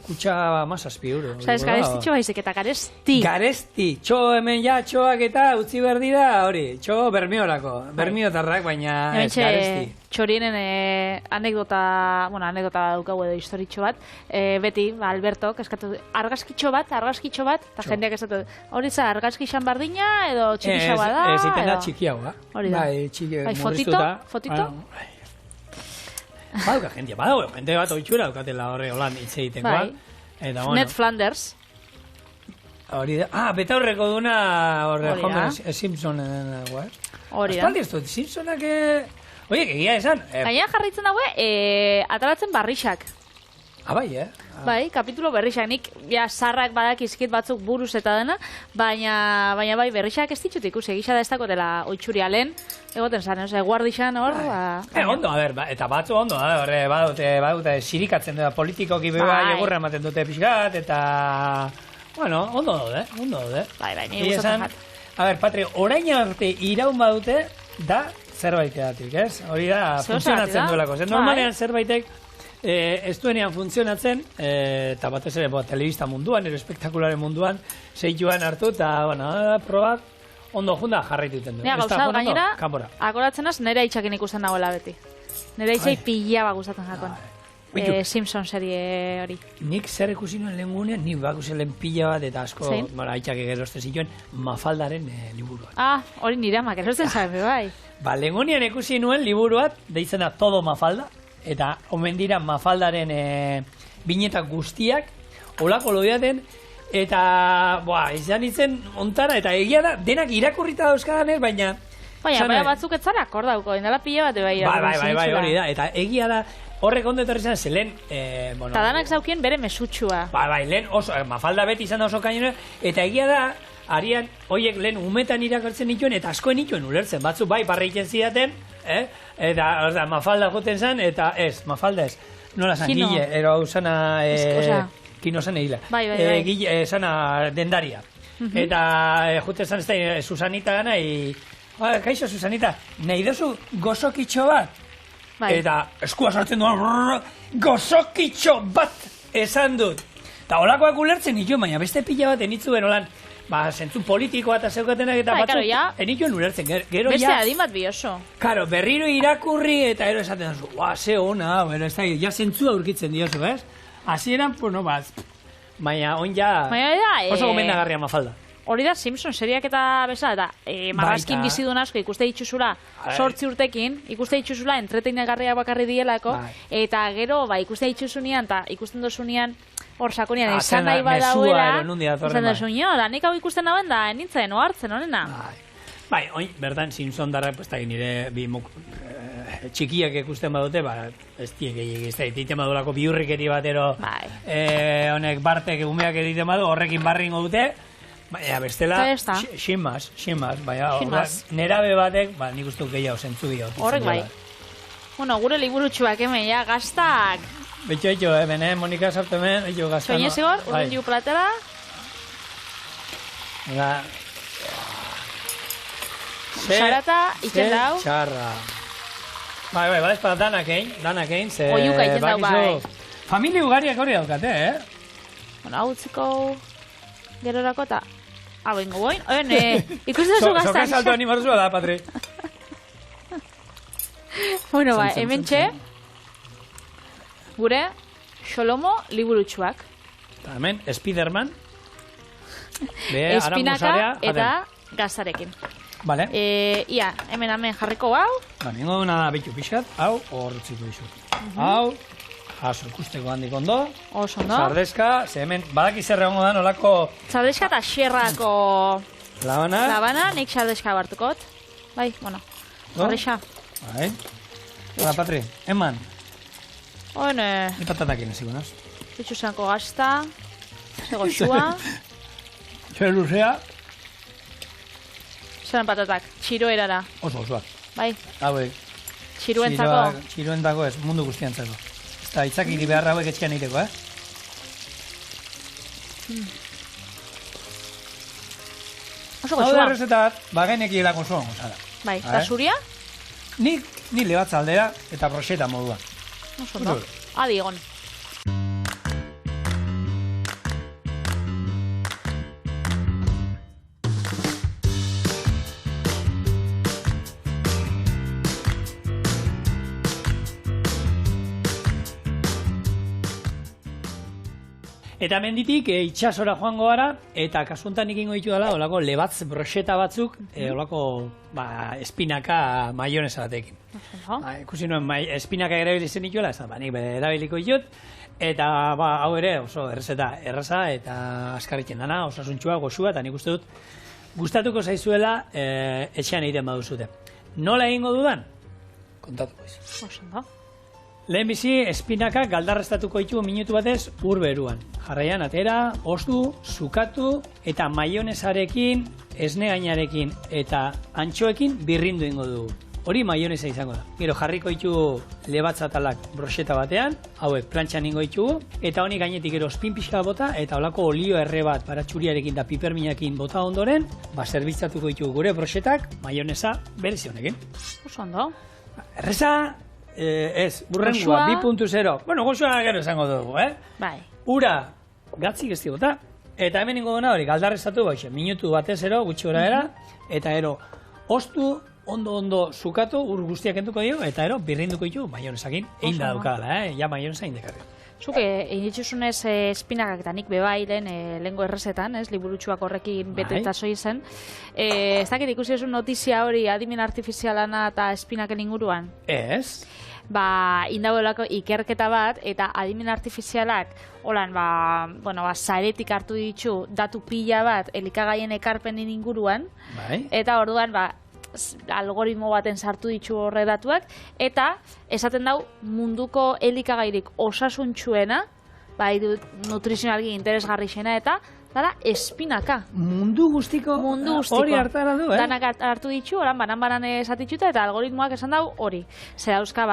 kutsa mazazpi euro. Osa, ez garestitxo baizik eta garesti. Garesti, txo hemen ja, txoak eta utzi berdira, hori, txo bermiorako, bermiotarrak, baina ez garesti. Txorienen anekdota daukagu edo historitxo bat, beti, Albertok, eskatu, argazkitxo bat, eta jendeak esatu, hori za, argazkixan bardina, edo txikixau bada? Ez iten da txikiau, hori da. Bai, fotito? Baduka jendia, jende bat oitxura daukatela horre holan hitz egitekoan. Ned Flanders. Hori da, betaurreko duna horre Homer Simpson. Hori da. Aspaldi ez dut, Simpsonak... Oie, egia esan. Gaina jarritzen daue, ataratzen barrixak. Bai, Bai, kapitulo berrixak. Nik, sarrak badakizkit batzuk buruz eta dena, baina bai, berrixak ez ditut ikusi, egisa da ez dakotela oitxuria lehen, egoten zan, guardixan hor, ondo, eta batzu ondo, badute sirikatzen dira politikoki beba egurra ematen dute pixkat, eta, bueno, ondo daude. Bai, nire gustatzen jat. Patri, orain arte iraun badute, da zerbaitegatik, ez? Hori da, funtzionatzen duelako. Normalean zerbaitek ez duenean funtzionatzen, eta batez ere telebista munduan, espektakularen munduan, zeituan hartu, eta, bueno, probak, ondo junda jarraitu iten du. Nera gauza, gainera, akoratzen az, nire itxakin ikusten nagoela beti. Nire itxai pila gustatzen jakon. Simpson serie hori. Nik zer ikusi nuen lehen gunean, nik bakusen lehen pila bat, eta asko, itxak egeroste zituen, Mafaldaren liburuan. Hori nire amak, erosten zabe, bai. Lehen gunean ikusi nuen liburuat, deitzen da Todo Mafalda, eta omen dira Mafaldaren binetak guztiak, olako loiaten, eta, izan itzen ontara, eta egia da, denak irakurrita dauzkadanez, baina... Baina, batzuk ez zara akordauko, indela pila bat eba irakurri. Bai, hori da, eta egia da, horrek ondo etorri zen, ze lehen... Eta danak zaukien bere mesutxua. Bai, lehen oso, Mafalda beti izan da oso kainera, eta egia da, arian, hoiek lehen umetan irakartzen dituen, eta askoen dituen ulertzen, batzu bai barreiken zidaten, eta Mafalda joten zen, eta Mafalda ez, nola zan, Gile, ero hau zana, Kino zan egila, Gile, zana dendaria, eta joten zan ez da, Susanita gana, kaixo Susanita, nahi dozu gozokitxo bat, eta eskua sartzen duan, gozokitxo bat esan dut, eta holakoak ulertzen dituen, baina beste pila bat enitzuen holan, zentzu politikoa eta zeukatenak eta batzuk enituen ulertzen. Beste adin bat bi oso. Karo, berriro irakurri eta ero esaten duzu, ze ona, ja zentzua aurkitzen diozu, ez? Hasieran, no, baina on ja oso gomendagarria Mafalda. Hori da Simpson seriak eta bezala, eta marrazkin bizidun asko ikuste ditxuzula 8 urtekin, ikuste ditxuzula entreteinagarria bakarri dielako, eta gero ikuste ditxuzunean eta ikusten dozunean hor sakonean izan nahi badauela, izan dozu nio, da nik hau ikusten nagoen da, nintzen, oartzen honena. Bai, oin, bertan Simpson darra, nire bi txikiak ikusten badute, ez tiek egin, ez da, egiten badulako biurrikeri batero, honek Bartek umeak egiten badu, horrekin barringo dute, baina bestela, xinmaz, baina nerabe batek, nik uste gehiago zentzu dio. Horrek bai. Bueno, gure liburutxuak hemen, ja, gaztak. Betxo, bene, Monika sartu hemen, gaztak. Soine zigor, urren diu platera. Xarata, itzen dau. Xarra. Bai, ez danak egin, ze... Oiuka itzen dau, bai. Familia ugariak hori daukate, Bueno, hau utziko gerorako eta... Bengo boin, ikusten duzu gaztan. Soka salto animarzua da, Patri. Bueno, hemen txe, gure Xolomo liburutxuak. Eta hemen, Spiderman. Espinaka eta gaztarekin. Vale. Ia, hemen jarriko hau. Ningo duna da bitu pixkat, hau, horretziko izu. Hau, jaso ikusteko handik ondo. Oso ondo. Sardezka, ze hemen, badaki zer egongo da nolako... Sardezka eta xerrako... Labana, nik sardezka bartukot. Bai, bueno, jarrixa. Bai. Hola, Patri, eman. Hone... Ni patatakin eziko, naz? Bitxuzanko gazta, zego xua. Zer luzea. Zeran patatak, txiroerara. Osoak. Bai. Hauek. Txiroentzako. Txiroentzako ez, mundu guztiantzako. Eta itzak iri beharra hauek etxean egiteko, Oso goxua. Hau da errezetat, bagenek hilako zoan gozara. Bai, eta zuria? Ni lebatza aldera eta broxeta modua. Oso ondo. Adi egon. Eta menditik itxasora joango gara, eta kasuntan ikingo ditu dela, olako lebatz broxeta batzuk, olako espinaka maionesa batekin. Ikusi nuen, espinaka erabilizen dituela, ez da, nik erabiliko ditut, eta hau ere oso erraza eta askarritzen dana, osasuntxua, goxua, eta nik uste dut gustatuko zaizuela etxean egiten baduzute. Nola egingo dudan? Kontatuko izi. Oso ondo. Lehenbizi, espinaka galdarrestatuko ditugu minutu batez urberuan. Jarraian, atera, ostu, sukatu eta maionesarekin, esne gainarekin eta antxoekin birrindu ingo dugu. hori maionesa izango da. Gero jarriko ditugu lebatzatalak broxeta batean, hauek plantxan ingo ditugu, eta honi gainetik gero spin pixka bota, eta holako olio erre bat baratxuriarekin da piperminakin bota ondoren, zerbitzatuko ditugu gure broxetak, maionesa berezi honekin. Oso ondo. Erreza, ez, burrengua, 2.0. Bueno, goxua gero esango dugu, Bai. Ura, gatzik ez digota, eta hemen ingo duna hori, galdarrezatu baixe, minutu batez ero, gutxi gora era, eta ero, ostu, ondo zukatu, ur guztiak entuko dio, eta ero, birrinduko ditu maionesakin, egin da daukala, ja maionesa indekarri. Zuk, egin dituzunez espinakak eta nik bebailen, lehengo errezetan, liburutxuak horrekin beteta zoi zen. Ez dakit ikusi esun notizia hori adimen artifizialana eta espinaken inguruan? Ez. Indauelako ikerketa bat, eta adimen artifizialak, holan, zaretik hartu ditu datu pila bat elikagaien ekarpenen inguruan, eta orduan, algoritmo baten sartu ditu horre datuak, eta esaten dau munduko elikagairik osasuntsuena, nutrizionalki interesgarrixena, eta dara espinaka. Mundu guztiko hori hartara du, Danak hartu ditu, banan esatitxuta, eta algoritmoak esan dau hori. Zer dauzka,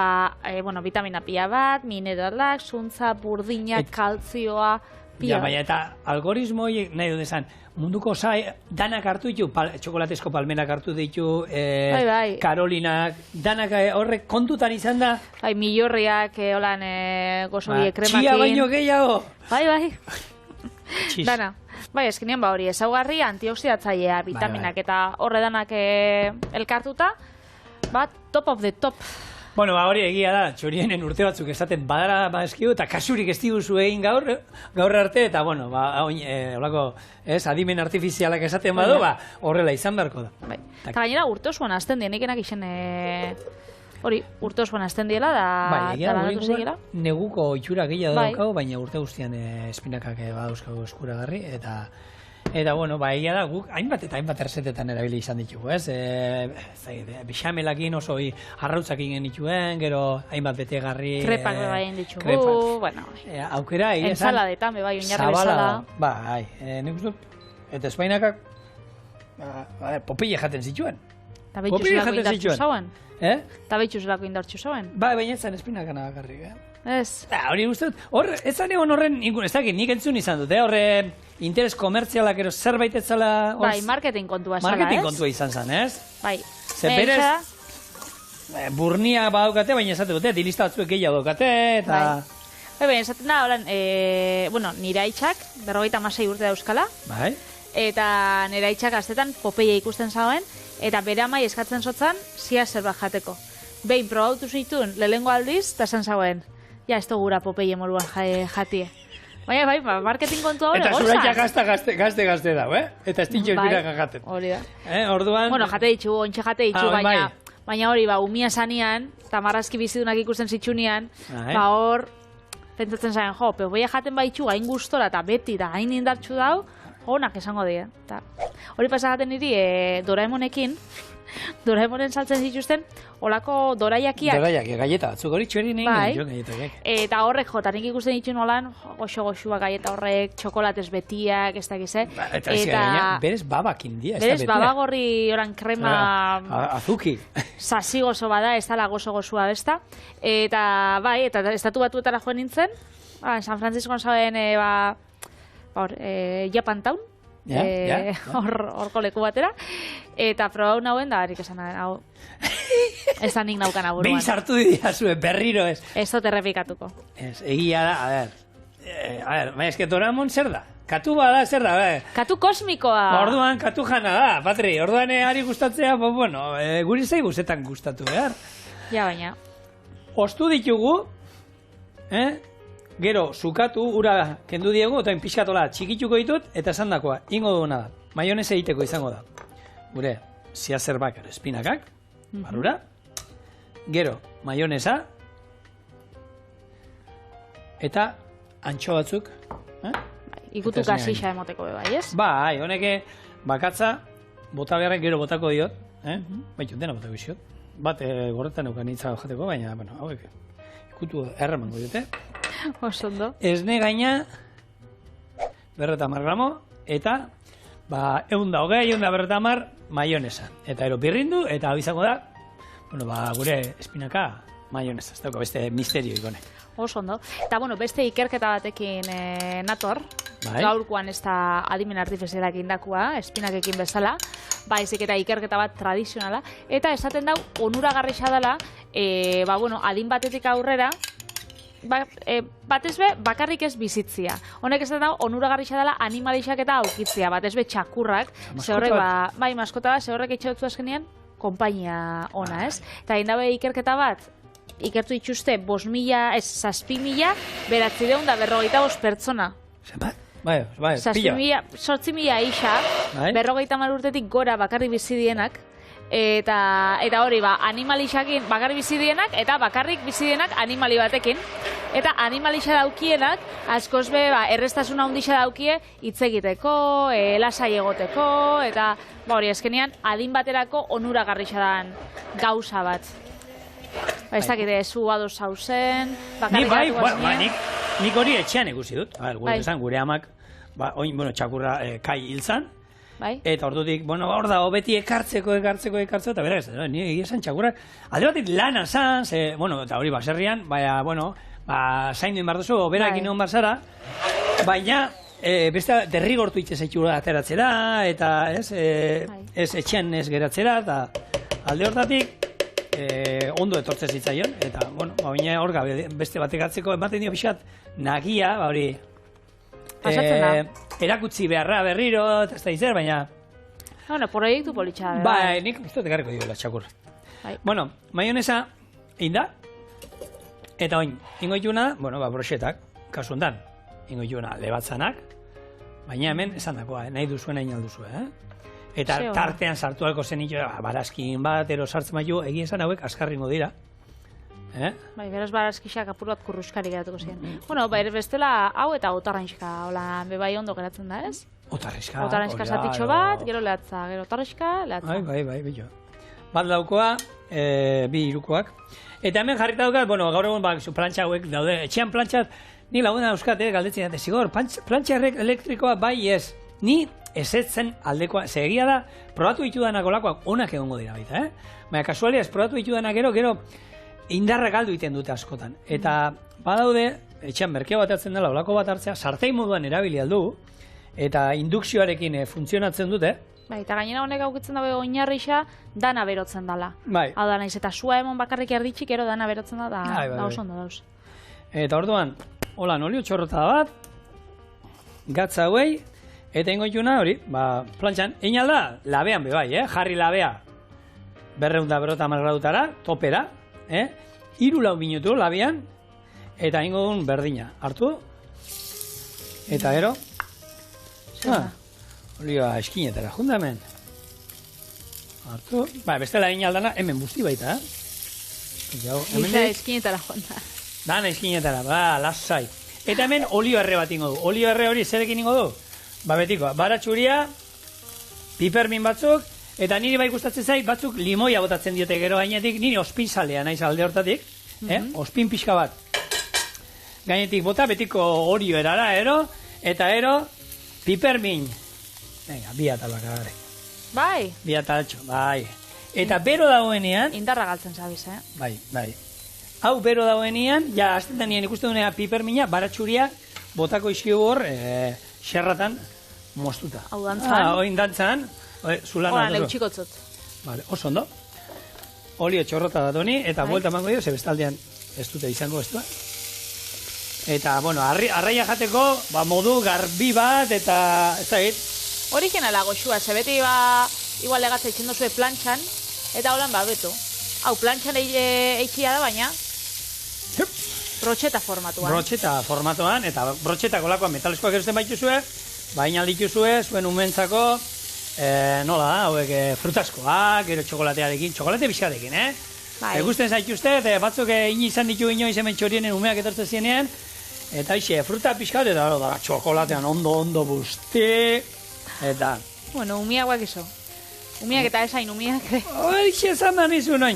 vitamina pila bat, mineralak, zuntza, burdinak, kaltzioa, pila. Baina eta algoritmo horiek nahi dut esan, munduko danak hartu ditu, txokolatezko palmenak hartu ditu, karolinak, danak horrek kontutan izan da. Milorriak, gozobie kremakin. Txia baino gehiago. Bai. Dana. Eskenean hori, ezaugarri antioxidatzailea, vitaminak eta horre danak elkartuta, top of the top. Bueno, hori egia da, txorienen urte batzuk esaten badara eskiu, eta kasurik ez diguzu egin gaur arte, eta bueno, adimen artifizialak esaten badu, horrela izan beharko da. Eta gainera urte osoan azten dien, ikenak isen hori urte osoan azten diela, da neguko itxura gehiago daukago, baina urte guztian espinakak badauzkago eskuragarri, eta bueno, egia da, guk hainbat eta hainbat errezetetan erabili izan ditugu, ez? Bixamelakin oso arrautzakin genituen, gero hainbat betegarri... Krepak bebaien ditugu, bueno... Aukera, egia esan... Ensaladetan, bebai, oinarri bezala... nik uste, eta espainakak... popille jaten zituen. Eta behitxuzulako indartxu zauen? Eta behitxuzulako indartxu zauen? Baina ez zan espinakana bakarrik, Ez. Hori uste dut, ez zan egon horren, ez dakit, nik entzun izan dut, horre interes komertzialak ero zerbait ez zala... Marketing kontua zala, ez? Marketing kontua izan zan, ez? Bai. Zer berez, burnia badaukate, baina esate dute, dilista batzuek gehiago daukate, eta... Baina esaten da, holan, nire aitzak, 56 urte dauzkala. Bai. Eta nire aitzak astetan Popeia ikusten zauen, eta bere amai eskatzen zotzan, zia zerbait jateko. Behin probautu zituen, lehengo aldiz, eta esan zauen. Ja, ez gura Popeia moruan jatie. Baina, marketing kontua hori gozaz. Eta zuraitza gazte dau, Eta ez dintxo espiraka jaten. Hori da. Orduan... Bueno, jate ditxu, ontxe jate ditxu, baina hori, umia zanean, eta marrazki bizidunak ikusten zitsunean, hor, pentsatzen zaren, Popeia jaten baitxu, gain gustora, eta beti, da gain indartxu dau, honak esango dira. Hori pasagaten niri, Doraemonen saltzen zituzten, olako doraiakiak. Doraiakiak, galleta batzuk hori txuerin egin galletakiak. Eta horrek nik ikusten dituen olan, goxo-goxua galleta horrek, txokolatez betiak, ez dakiz, Eta berez babakin dia, ez da betia. Berez babagorri oran krema... Azuki. Sasi gozo bada, ez dala gozo-gozoa besta. Eta estatu batuetara joan nintzen, San Franciscoan zauen, Japan Town, horko leku batera, eta probau nauen da, harik esan hau, ez da nik naukan aburuan. Behin sartu dira zuen, berriro ez. Ez dut errepikatuko. Egia da, baina eske Doraemon zer da? Katu bada zer da, Katu kosmikoa. Orduan, katu jana da, Patri, orduan ari gustatzea, guri zaigu zetan gustatu behar. Ja, baina. Ostu ditugu, gero, zukatu, ura kendu diegu, eta pixkatola txikituko ditut, eta esan dakoa, ingo duguna da, maionese egiteko izango da. Gure, ziazerbak, espinakak, barura, gero, maionesa, eta antxo batzuk. Ikutu gasixa emoteko bai, ez? Bai, honeke, bakatza, bota beharrek gero botako diot, baitu, dena botako iziot. Bat, gorretan eukan hitza jateko, baina, hauek, ikutu erremango diote. Osondo. Esne gaina 150 gramo eta 120, 150 maionesa. Eta ero birrindu eta abizango da bueno, gure espinaka maionez, ez dauka beste misterio ikone. Oso ondo. Eta, beste ikerketa batekin nator, Bai. gaurkoan ez da adimen artifizialak indakua, espinakekin bezala, baizik eta ikerketa bat tradizionala, eta esaten dau, onuragarrixa dela, adin batetik aurrera, batez be, bakarrik ez bizitzia. Honek ez da, onuragarrixa dela animalixak eta aukitzia, batez be txakurrak, ze horrek, maskota bat, ze horrek itxotzu azkenean, konpainia ona, ez? Eta indabe ikerketa bat, ikertu dituzte 6.000 9.945 pertsona. Zenbat? Bai, pila. 8.000 isa, 50 urtetik gora bakarrik bizidienak, eta hori, animalixakin bakarrik bizidienak, eta bakarrik bizidienak animali batekin. Eta animalixa daukienak, askoz be, errestasuna handixa daukie, hitz egiteko, lasai egoteko, eta hori, eskenean, adin baterako onuragarrixa dan gauza bat. Ez dakite, zu ados zauzen, bakarrik datu bazinen. Nik hori etxean ikusi dut. Gure amak, txakurra kai hil zan, eta ordutik, hor da, beti ekartzeko, eta bera ez, nire egia zan txakurrak, alde batik lana zan, eta hori baserrian, zaindu inbar duzu, berak inon barzara, baina, beste derrigortu itxe zaitxura ateratzera, eta ez etxean ez geratzera, eta alde hortatik, ondo etortzen zitzaion, eta, baina hor gabe, beste batek atzeko, ematen dio pixat, nagia, hori, erakutsi beharra berriro, eta ez da izer, baina... proiektu politxa, bai. Nik uste ekarriko diola, txakur. Maionesa, inda, eta oin, ingo ituna, broxetak, kasu hondan, ingo ituna lebatzanak, baina hemen esan dakoa, nahi duzuen egin alduzue, Eta tartean sartu alko zen nio, barazkin bat, sartzen baiu, egin esan hauek askarringo dira. Beraz barazkixak apur bat kurruskari geratuko ziren. Bestela hau eta otarranxka, hola, bebai ondo geratzen da, ez? Otarranxka zatitxo bat, gero lehatza, gero otarranxka, lehatza. Bai, billo. Bat daukoa, bi irukoak. Eta hemen jarrita daukat, gaur egun plantxa hauek daude, etxean plantxat, ni laguna dauzkat, galdetzen dut, zigor, plantxa elektrikoa bai ez, ni ezetzen aldekoa, egia da, probatu ditudanak olakoak onak egongo dira baita, Baina kasualiaz, probatu ditudanak gero indarra galdu iten dute askotan. Eta badaude, etxean merkeo bat hartzen dela, olako bat hartzea, sartei moduan erabili aldu, eta indukzioarekin funtzionatzen dute. Eta gainera honek aukitzen dago oinarrixa, dana berotzen dela. Hau da naiz, eta sua emon bakarrik erditxik, ero dana berotzen da, da oso ondo dauz. Eta orduan, holan, olio txorrota bat, gatza hauei, eta ingo ituna hori, plantxan, egin alda, labean bebai, jarri labea, 250 gradutara, topera, 3-4 minutu labean, eta ingo duen berdina, hartu, eta gero, olioa eskinetara, jundamen, hartu, bestela egin aldana, hemen busti baita, Iza eskinetara jonda. Dana eskinetara, lasai. Eta hemen olio erre bat ingo du, olio erre hori zerekin ingo du, betiko, baratxuria, pipermin batzuk, eta niri bai gustatzen zait, batzuk limoia botatzen diote gero gainetik, niri ospin salea naiz alde hortatik, ospin pixka bat. Gainetik bota, betiko orio erara, eta pipermin. Venga, bi atalak agare. Bai? Bi ataltxo, bai. Eta bero dagoenean... Indarra galtzen zabiz, Bai. Hau bero dagoenean, aztetan nien ikusten duenea pipermina, baratxuria, botako izkigu hor, xerratan moztuta. Hau dantzan. Oin dantzan. Horan, leutxikotzot. Oso ondo. Olio txorrota da doni, eta buelta mango dio, zebestaldean ez dute izango ez du. Eta, arraia jateko, modu garbi bat, eta ez da git. Originala goxua, zebeti igual legatza itxendo zuen plantxan, eta holan beto. Hau, plantxan eitxia da, baina brocheta formatuan. Brocheta formatuan, eta brochetako lakoan metaleskoak erosten baituzue, baina aldituzue, zuen umentzako, nola da, hauek frutaskoak, gero txokolatearekin, txokolate pixkarekin, Gusten zaituzte, batzuk izan ditu inoiz hemen txorienen umeak etortzen zienean, eta fruta pixkat, eta txokolatean ondo busti, eta... Bueno, umiagoak iso. Umiak eta esain umiak. Horixe esan da nizu noin,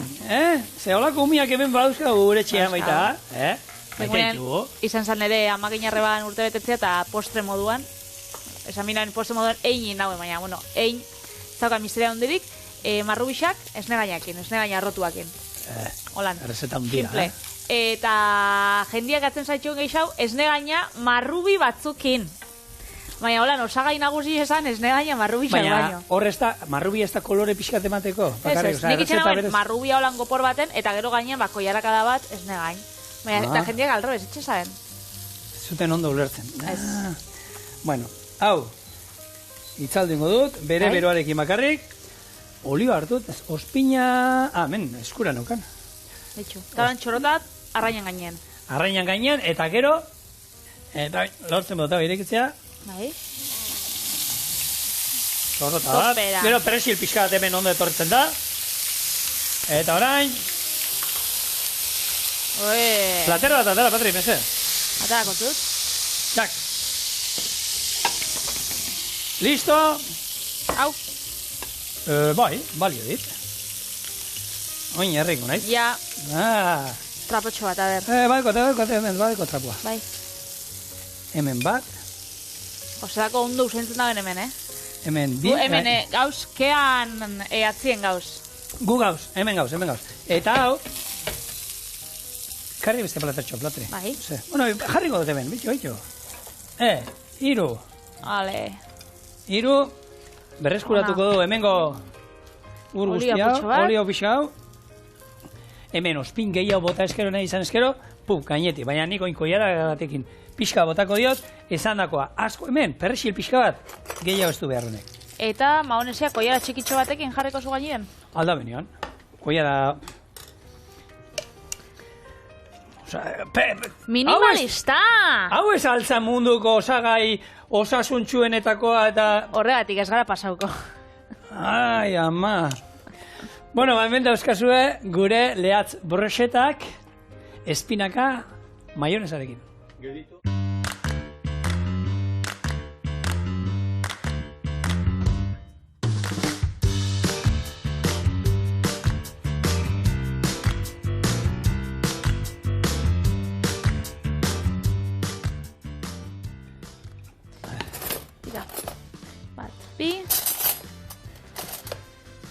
Ze holako umiak hemen badauzka gure txian baita, Izan zan ere amaginarreban urte betetzea eta postre moduan. Esan minaren postre moduan egin nauen, baina, egin zauka misteria hondirik. marrubixak esne gainakin, esne gaina arrotuakin. Holan. Errezeta hundia, Simple. Eta jendiak atzen zaitxon gehiago, esne gaina marrubi batzukin. Baina, holan, osagai nagusi esan esne gaina marrubixak baino. Baina, hor ez da, marrubi ez da kolore pixkat emateko? Ez, nik itxena bain marrubia holan gopor baten, eta gero gainean koiarakada bat esne gain. Baina, eta jendiak alrebez, itxe zaben. Zuten ondo ulertzen. Ez. Bueno, hau, itzaldingo dut, bere beroarekin bakarrik, olio hartut, ospina... men, eskura neukan. Ditxu. Taran txorotat, arrainan gainean. Arrainan gainean, eta gero, eta lortzen bota irekitzea. Bai. Txorrota bat. Gero presil pixka bat hemen ondo etortzen da. Eta orain... Platero bat atara, Patri, meze. Atara kontut. Txak. Listo. Hau. Bai, balio dit. Oin erriko, nahi? Ja. Trapotxo bat, a ber. Badeko trapua. Bai. Hemen bat. Osedako ondo usentzen da hemen, Hemen bi. Hemen, gauz, kean atzien gauz. Gu gauz, hemen gauz. Eta hau, karri beste platatxo, Platri. Bai. Bueno, jarriko dut hemen, bitxo. Iru. Ale. Iru, berreskuratuko du, hemengo ur guztia, olio pixau. Hemen ospin gehiago bota eskero nahi izan eskero, gaineti, baina niko inkoiara batekin pixka botako diot, esan dakoa, asko hemen, perrexil pixka bat, gehiago ez du behar honek. Eta maonesia koiara txikitxo batekin jarriko zu gainen? Alda benion, koiara... Minimalista! Hau ez altza munduko osagai osasuntxuenetakoa eta... Horregatik ez gara pasauko. Ai, ama... Bueno, hemen dauzkazue gure lehatz broxetak espinaka maionezarekin. Gelditu. Tira. Bat, bi.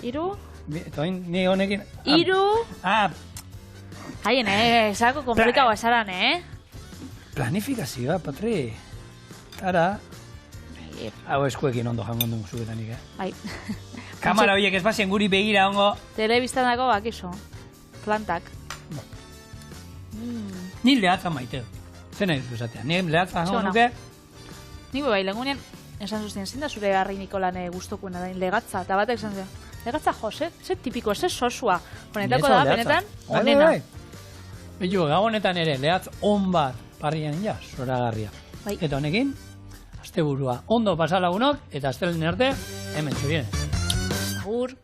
Iru. Eta oin, ni honekin... Iru. Haien, esako komplikagoa esaran, Planifikazioa, Patri. Tara. Hau eskuekin ondo jango dugu zugetanik, Bai. Kamara horiek ez bazien guri begira ongo. Telebistan dago bakizo. Plantak. Ni lehatza maite. Zer nahi duzu esatea? Ni lehatza jango nuke. Ni bai, lengunean, esan zuztien, zein da zure harri Nikolan gustokuena da, legatza, eta batek esan zuen. Legatza jo, ze tipiko, ze sosua. Honetako da, benetan, nena. Bitu, gagonetan ere, lehatz on bat parrian ja, zoragarria. Eta honekin, asteburua ondo pasalagunok, eta astelen arte, hemen txurien. Agur.